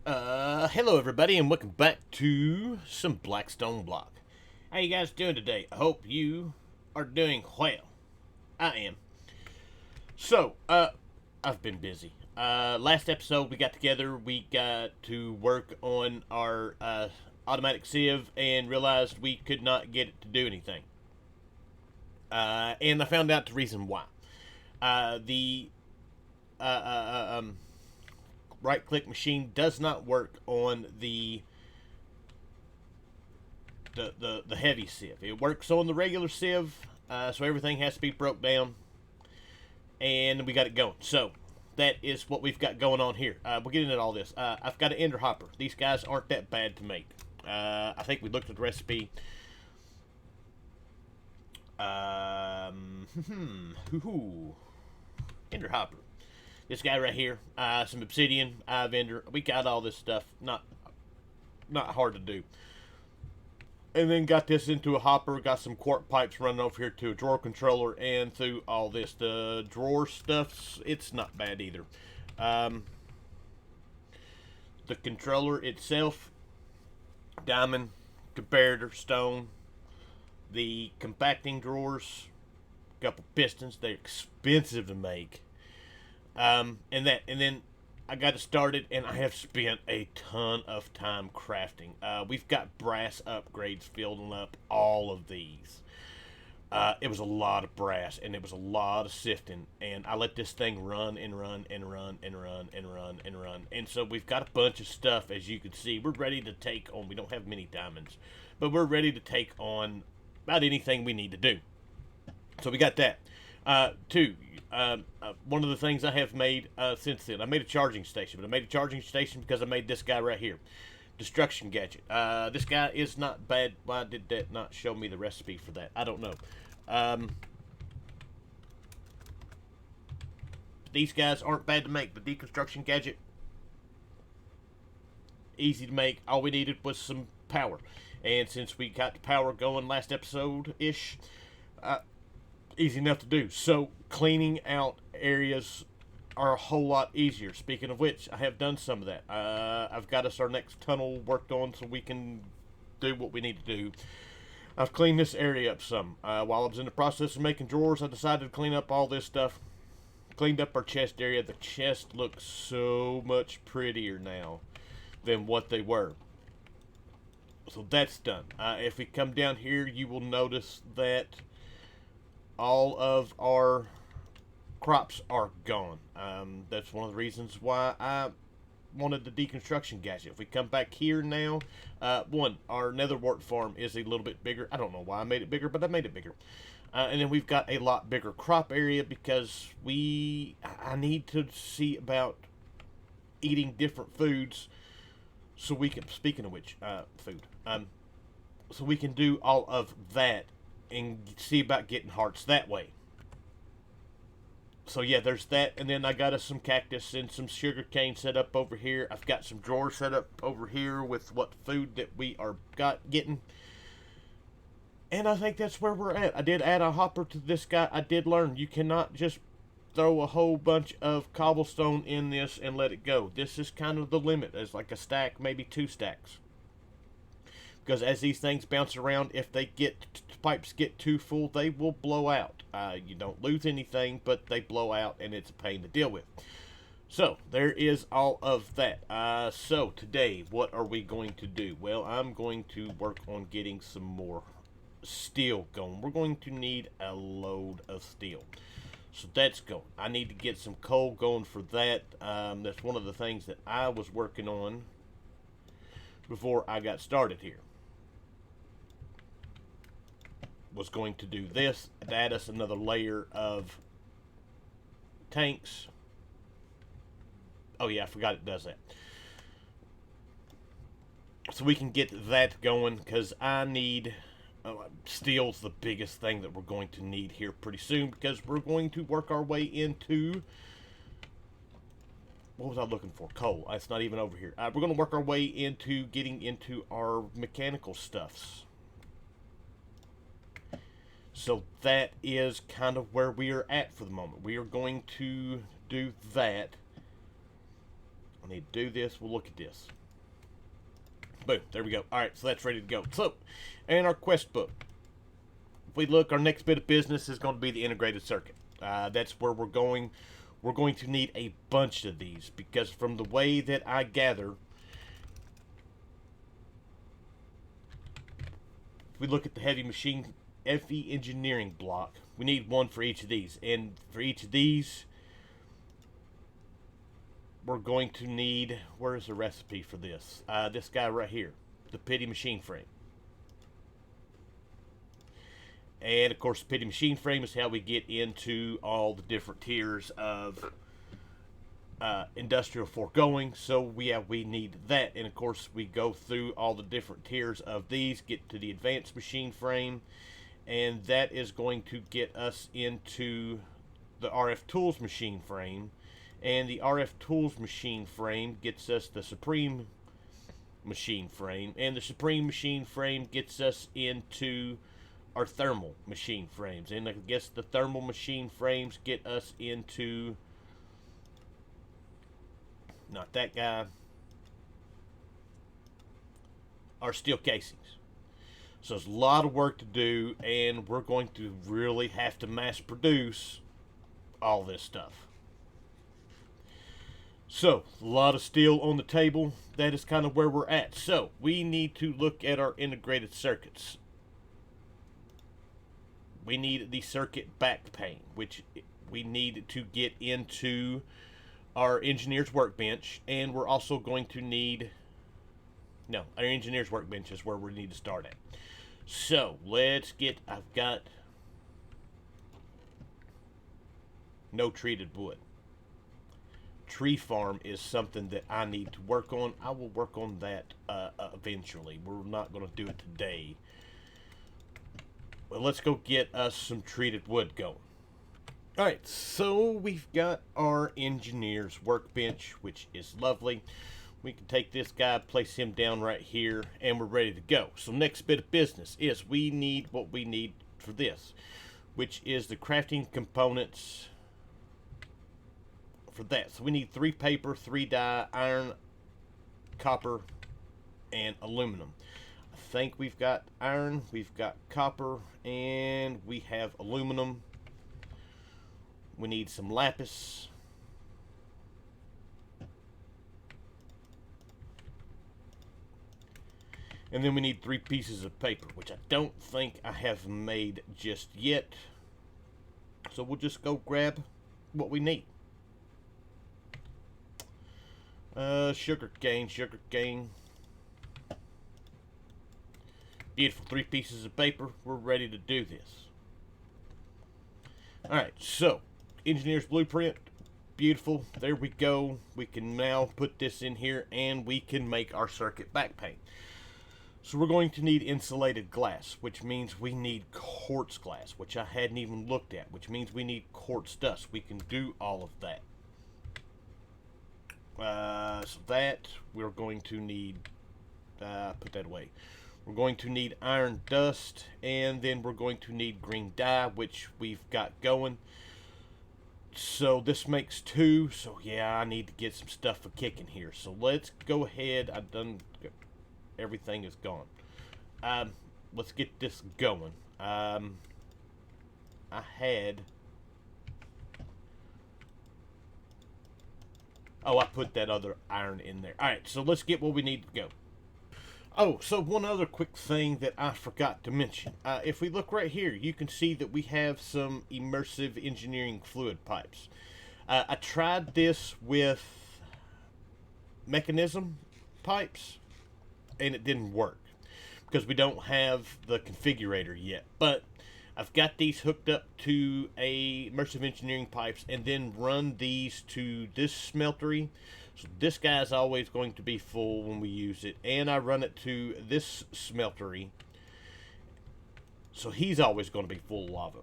Hello everybody, and welcome back to some Blackstone Block. How you guys doing today? I hope you are doing well. I am. I've been busy. Last episode we got together, we got to work on our automatic sieve and realized we could not get it to do anything. And I found out the reason why. The right click machine does not work on the heavy sieve. It works on the regular sieve, so everything has to be broke down, and we got it going. So that is what we've got going on here. We'll get into all this. I've got an ender hopper. These guys aren't that bad to make. I think we looked at the recipe. Ender hopper. This guy right here, some obsidian, ender. We got all this stuff. Not hard to do. And then got this into a hopper. Got some quartz pipes running over here to a drawer controller, and through all this, the drawer stuff, it's not bad either. The controller itself, diamond, comparator, stone. The compacting drawers, couple pistons. They're expensive to make. And then I got it started, and I have spent a ton of time crafting. We've got brass upgrades filling up all of these. It was a lot of brass, and it was a lot of sifting, and I let this thing run and run and run and run and run and run. And so we've got a bunch of stuff, as you can see. We're ready to take on, we don't have many diamonds, but we're ready to take on about anything we need to do. So we got that. Two, one of the things I have made since then, I made a charging station, but I made a charging station because I made this guy right here, destruction gadget. This guy is not bad. Why did that not show me the recipe for that? I don't know. These guys aren't bad to make. The deconstruction gadget, easy to make. All we needed was some power, and since we got the power going last episode ish, easy enough to do. So cleaning out areas are a whole lot easier. Speaking of which, I have done some of that. I've got us our next tunnel worked on so we can do what we need to do. I've cleaned this area up some. While I was in the process of making drawers, I decided to clean up all this stuff. Cleaned up our chest area. The chest looks so much prettier now than what they were. So that's done. If we come down here, you will notice that all of our crops are gone. That's one of the reasons why I wanted the deconstruction gadget. If we come back here now, one, our nether wart farm is a little bit bigger. I don't know why I made it bigger, but I made it bigger. And then we've got a lot bigger crop area because I need to see about eating different foods so we can, speaking of which, food, so we can do all of that and see about getting hearts that way. So yeah, there's that, and then I got us some cactus and some sugar cane set up over here. I've got some drawers set up over here with what food that we are getting, and I think that's where we're at. I did add a hopper to this guy. I did learn you cannot just throw a whole bunch of cobblestone in this and let it go. This is kind of the limit. It's like a stack, maybe 2 stacks. Because as these things bounce around, if they pipes get too full, they will blow out. You don't lose anything, but they blow out, and it's a pain to deal with. So there is all of that. So today, what are we going to do? Well, I'm going to work on getting some more steel going. We're going to need a load of steel. So that's going. I need to get some coal going for that. That's one of the things that I was working on before I got started here. Was going to do this to add us another layer of tanks. Oh yeah, I forgot it does that. So we can get that going because I need steel's the biggest thing that we're going to need here pretty soon because we're going to work our way into, what was I looking for? Coal. It's not even over here. We're going to work our way into getting into our mechanical stuffs. So that is kind of where we are at for the moment. We are going to do that. I need to do this. We'll look at this. Boom, there we go. Alright, so that's ready to go. So, and our quest book. If we look, our next bit of business is going to be the integrated circuit. That's where we're going. We're going to need a bunch of these, because from the way that I gather, if we look at the heavy engineering block, we need one for each of these. And for each of these, we're going to need, where's the recipe for this? This guy right here, the pity machine frame. And of course, the pity machine frame is how we get into all the different tiers of industrial foregoing. So we need that. And of course, we go through all the different tiers of these, get to the advanced machine frame, and that is going to get us into the RF tools machine frame. And the RF tools machine frame gets us the supreme machine frame, and the supreme machine frame gets us into our thermal machine frames, and I guess the thermal machine frames get us into, not that guy, our steel casings. So there's a lot of work to do, and we're going to really have to mass produce all this stuff. So, a lot of steel on the table. That is kind of where we're at. So, we need to look at our integrated circuits. We need the circuit backplane, which we need to get into our engineer's workbench. And we're also going to need, no, our engineer's workbench is where we need to start at. So, let's get, I've got no treated wood. Tree farm is something that I need to work on. I will work on that eventually. We're not going to do it today. Well, let's go get us some treated wood going. Alright, so we've got our engineer's workbench, which is lovely. We can take this guy, place him down right here, and we're ready to go. So next bit of business is we need what we need for this, which is the crafting components for that. So we need 3 paper, 3 dye, iron, copper, and aluminum. I think we've got iron, we've got copper, and we have aluminum. We need some lapis. And then we need 3 pieces of paper, which I don't think I have made just yet. So we'll just go grab what we need. Sugar cane. Beautiful, 3 pieces of paper. We're ready to do this. Alright, so, engineer's blueprint. Beautiful, there we go. We can now put this in here and we can make our circuit backplane. So we're going to need insulated glass, which means we need quartz glass, which I hadn't even looked at, which means we need quartz dust. We can do all of that. So that we're going to need, put that away. We're going to need iron dust, and then we're going to need green dye, which we've got going. So this makes 2. So yeah, I need to get some stuff for kicking here. So let's go ahead. I've done, everything is gone. Let's get this going. I had, oh, I put that other iron in there. Alright, so let's get what we need to go. Oh, so one other quick thing that I forgot to mention. If we look right here, you can see that we have some immersive engineering fluid pipes. I tried this with mechanism pipes, and it didn't work because we don't have the configurator yet. But I've got these hooked up to a immersive engineering pipes, and then run these to this smeltery. So this guy's always going to be full when we use it, and I run it to this smeltery, so he's always going to be full of lava.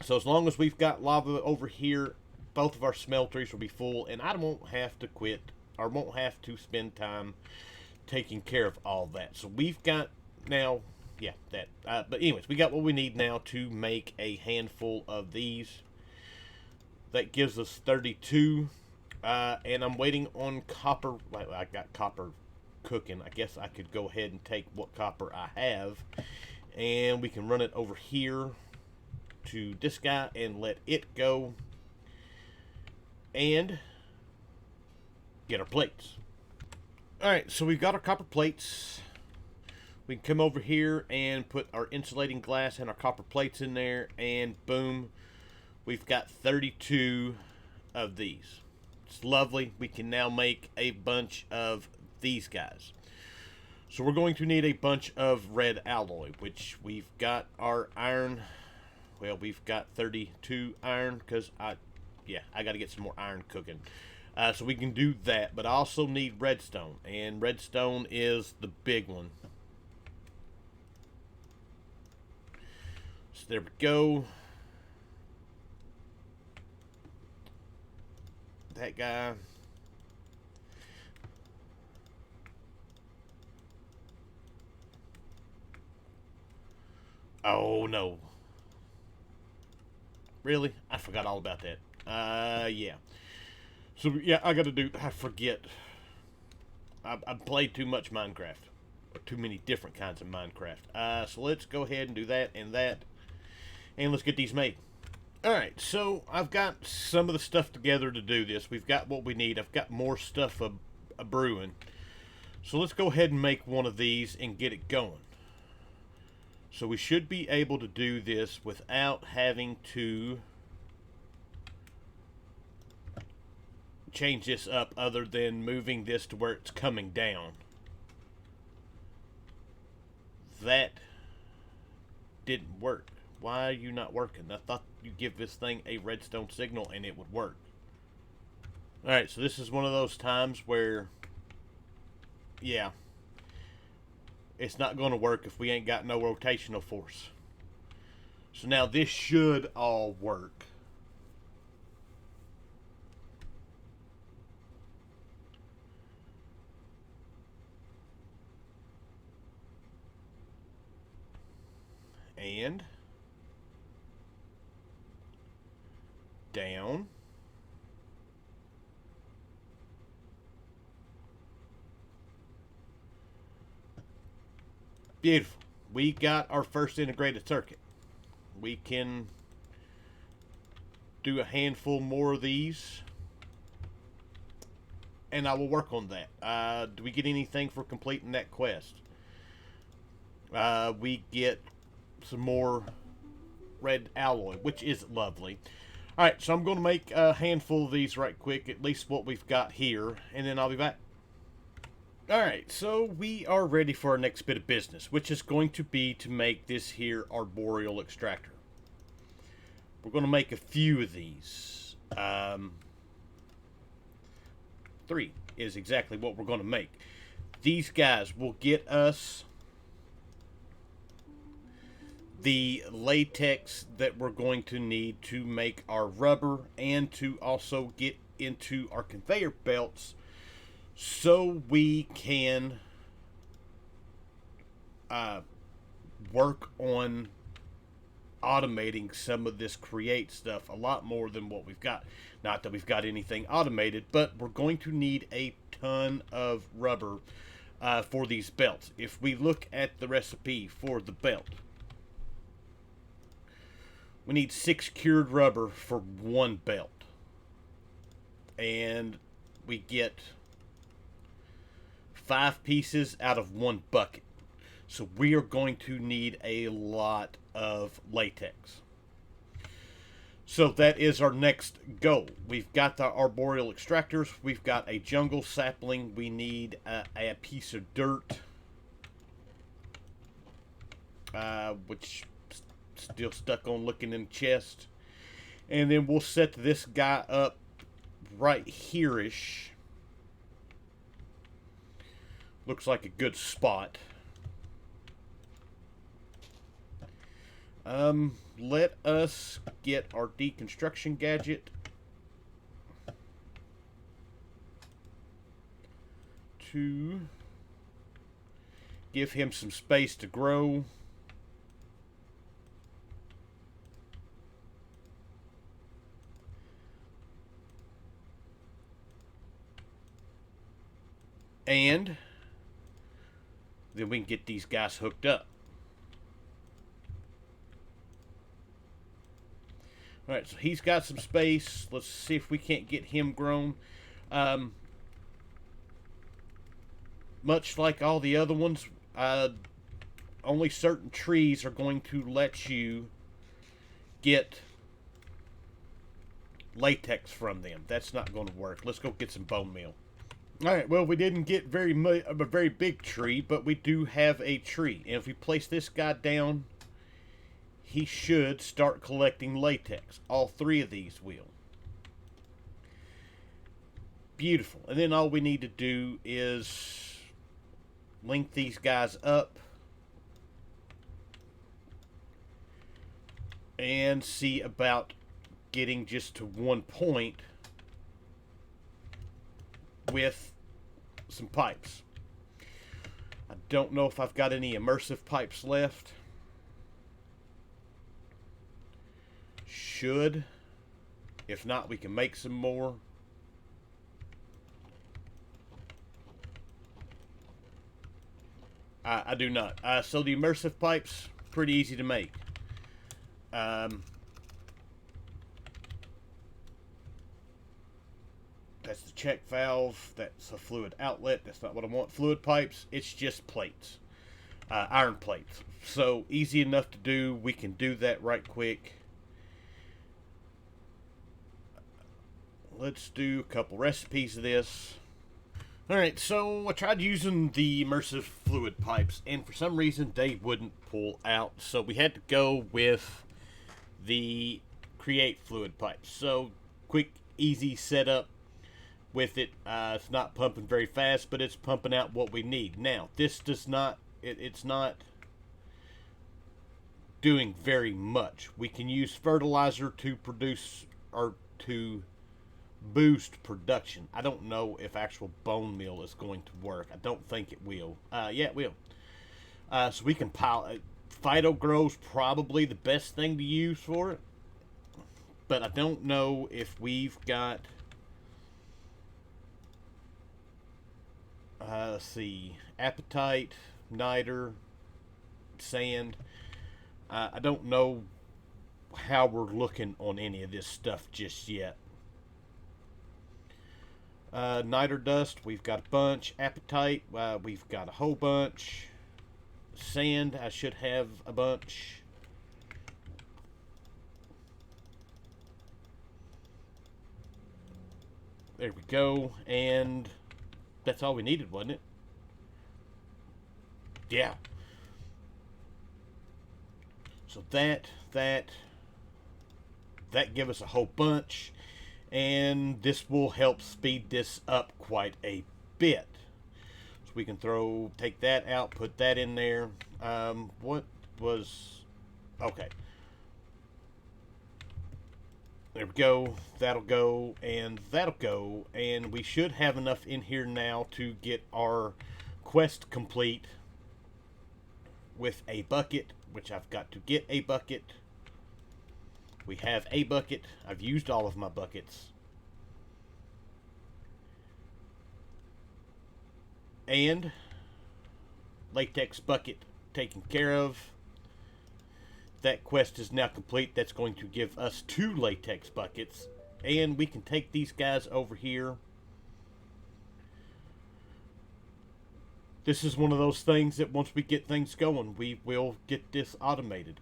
So as long as we've got lava over here, both of our smelteries will be full, and I won't have to quit, or won't have to spend time taking care of all that. So we've got now, yeah, that. But anyways, we got what we need now to make a handful of these. That gives us 32. And I'm waiting on copper. Well, I got copper cooking. I guess I could go ahead and take what copper I have, and we can run it over here to this guy and let it go, and get our plates. Alright, so we've got our copper plates. We can come over here and put our insulating glass and our copper plates in there, and boom, we've got 32 of these. It's lovely. We can now make a bunch of these guys. So we're going to need a bunch of red alloy, which we've got our iron. Well, we've got 32 iron because I got to get some more iron cooking. So we can do that, but I also need redstone, and redstone is the big one. So there we go. That guy. Oh no. Really? I forgot all about that. Yeah. So, yeah, I forget. I played too much Minecraft. Or too many different kinds of Minecraft. So let's go ahead and do that and that. And let's get these made. Alright, so I've got some of the stuff together to do this. We've got what we need. I've got more stuff a brewing. So let's go ahead and make one of these and get it going. So we should be able to do this without having to change this up, other than moving this to where it's coming down. That didn't work. Why are you not working? I thought you give this thing a redstone signal and it would work. Alright, so this is one of those times where, yeah, it's not going to work if we ain't got no rotational force. So now this should all work. And down. Beautiful. We got our first integrated circuit. We can do a handful more of these, and I will work on that. Do we get anything for completing that quest? We get some more red alloy, which is lovely. Alright, so I'm going to make a handful of these right quick, at least what we've got here, and then I'll be back. Alright, so we are ready for our next bit of business, which is going to be to make this here Arboreal Extractor. We're going to make a few of these. 3 is exactly what we're going to make. These guys will get us the latex that we're going to need to make our rubber, and to also get into our conveyor belts so we can work on automating some of this create stuff a lot more than what we've got. Not that we've got anything automated, but we're going to need a ton of rubber for these belts. If we look at the recipe for the belt, we need 6 cured rubber for 1 belt. And we get 5 pieces out of 1 bucket. So we are going to need a lot of latex. So that is our next goal. We've got the arboreal extractors. We've got a jungle sapling. We need a piece of dirt, which still stuck on looking in the chest. And then we'll set this guy up right here-ish. Looks like a good spot. Let us get our deconstruction gadget to give him some space to grow. And then we can get these guys hooked up. Alright, so he's got some space. Let's see if we can't get him grown. Much like all the other ones, only certain trees are going to let you get latex from them. That's not going to work. Let's go get some bone meal. Alright, well, we didn't get a very big tree, but we do have a tree. And if we place this guy down, he should start collecting latex. All three of these will. Beautiful. And then all we need to do is link these guys up and see about getting just to one point with some pipes. I don't know if I've got any immersive pipes left. Should. If not, we can make some more. I do not. So the immersive pipes, pretty easy to make. That's the check valve. That's a fluid outlet. That's not what I want. Fluid pipes, it's just plates. Iron plates. So easy enough to do. We can do that right quick. Let's do a couple recipes of this. Alright, so I tried using the immersive fluid pipes, and for some reason they wouldn't pull out. So we had to go with the create fluid pipes. So quick, easy setup with it. It's not pumping very fast, but it's pumping out what we need. Now, this does not, it's not doing very much. We can use fertilizer to produce, or to boost production. I don't know if actual bone meal is going to work. I don't think it will. Yeah, it will. So we can pile. Phyto grow's probably the best thing to use for it, but I don't know if we've got. Let's see, apatite, niter, sand. I don't know how we're looking on any of this stuff just yet. Niter dust, we've got a bunch. Apatite, we've got a whole bunch. Sand, I should have a bunch. There we go. And that's all we needed, wasn't it? Yeah. So that give us a whole bunch. And this will help speed this up quite a bit. So we can take that out, put that in there. What was, okay. There we go. That'll go, and that'll go. And we should have enough in here now to get our quest complete with a bucket, which I've got to get a bucket. We have a bucket. I've used all of my buckets. And latex bucket taken care of. That quest is now complete. That's going to give us 2 latex buckets. And we can take these guys over here. This is one of those things that once we get things going, we will get this automated.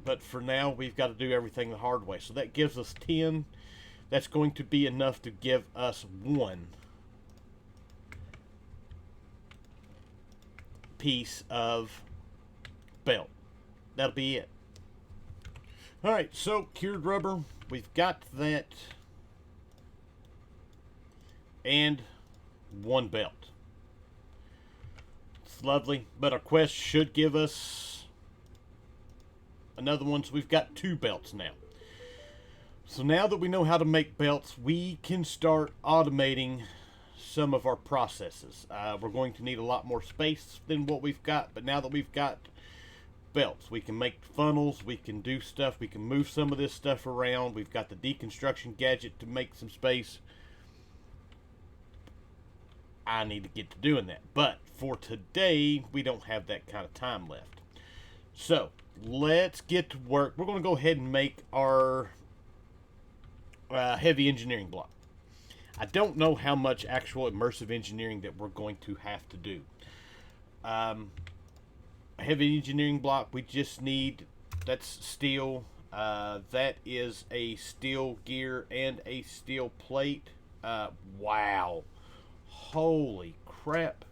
But for now, we've got to do everything the hard way. So that gives us 10. That's going to be enough to give us 1 piece of belt. That'll be it. Alright, so cured rubber. We've got that. And 1 belt. It's lovely. But our quest should give us another one, so we've got 2 belts now. So now that we know how to make belts, we can start automating some of our processes. We're going to need a lot more space than what we've got, but now that we've got belts. We can make funnels. We can do stuff. We can move some of this stuff around. We've got the deconstruction gadget to make some space. I need to get to doing that. But for today, we don't have that kind of time left. So let's get to work. We're going to go ahead and make our heavy engineering block. I don't know how much actual immersive engineering that we're going to have to do. A heavy engineering block, we just need, that's steel. That is a steel gear and a steel plate. Wow. Holy crap.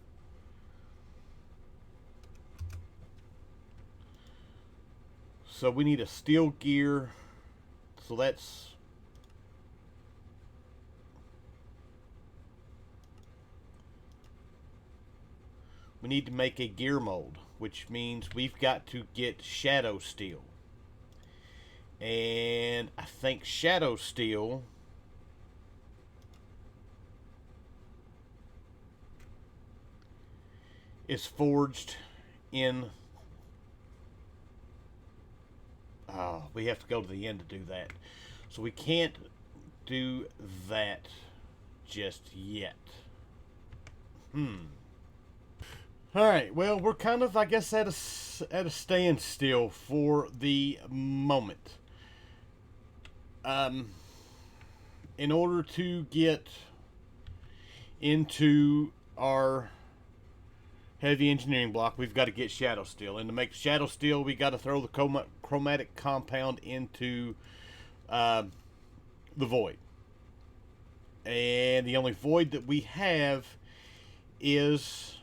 So we need a steel gear. So that's... We need to make a gear mold, which means we've got to get shadow steel. And I think shadow steel is forged in... we have to go to the end to do that. So we can't do that just yet. Alright, well, we're kind of, I guess, at a standstill for the moment. In order to get into our heavy engineering block, we've got to get shadow steel. And to make shadow steel, we got to throw the chromatic compound into the void. And the only void that we have is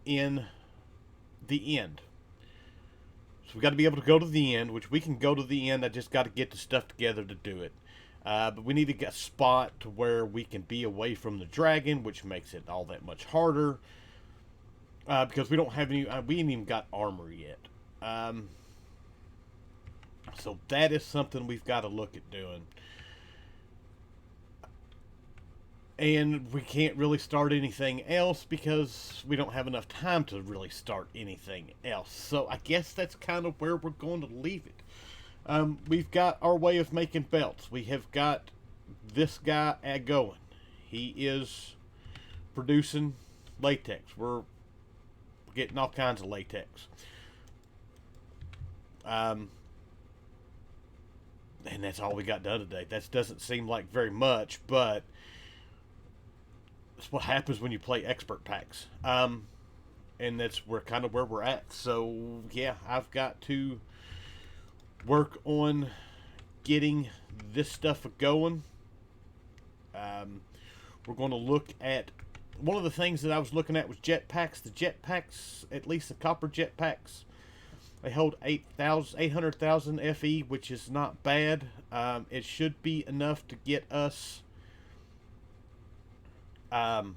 in the end. So we got to be able to go to the end, which we can go to the end. I just got to get the stuff together to do it. But we need to get a spot to where we can be away from the dragon, which makes it all that much harder. Because we don't have any, we ain't even got armor yet. So that is something we've got to look at doing. And we can't really start anything else because we don't have enough time to really start anything else. So I guess that's kind of where we're going to leave it. We've got our way of making belts. We have got this guy going. He is producing latex. We're getting all kinds of latex. And that's all we got done today. That doesn't seem like very much, but that's what happens when you play expert packs. And that's kind of where we're at. So yeah, I've got to work on getting this stuff going. We're going to look at, one of the things that I was looking at was jetpacks. The jetpacks, at least the copper jetpacks, they hold 800,000 FE, which is not bad. It should be enough to get us off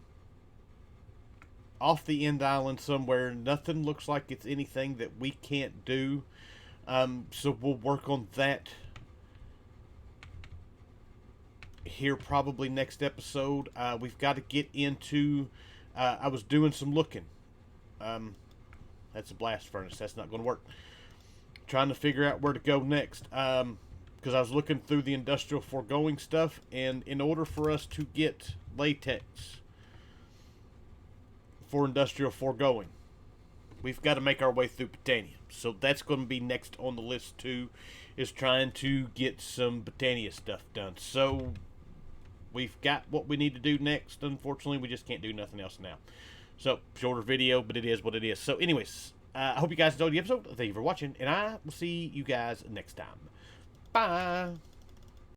the end island somewhere. Nothing looks like it's anything that we can't do. So we'll work on that here probably next episode. We've got to get into, I was doing some looking. That's a blast furnace. That's not going to work. Trying to figure out where to go next. Because I was looking through the industrial foregoing stuff, and in order for us to get latex for industrial foregoing, we've got to make our way through Botania. So that's going to be next on the list too, is trying to get some Botania stuff done. So we've got what we need to do next. Unfortunately, we just can't do nothing else now. So, shorter video, but it is what it is. So anyways, I hope you guys enjoyed the episode. Thank you for watching, and I will see you guys next time. Bye!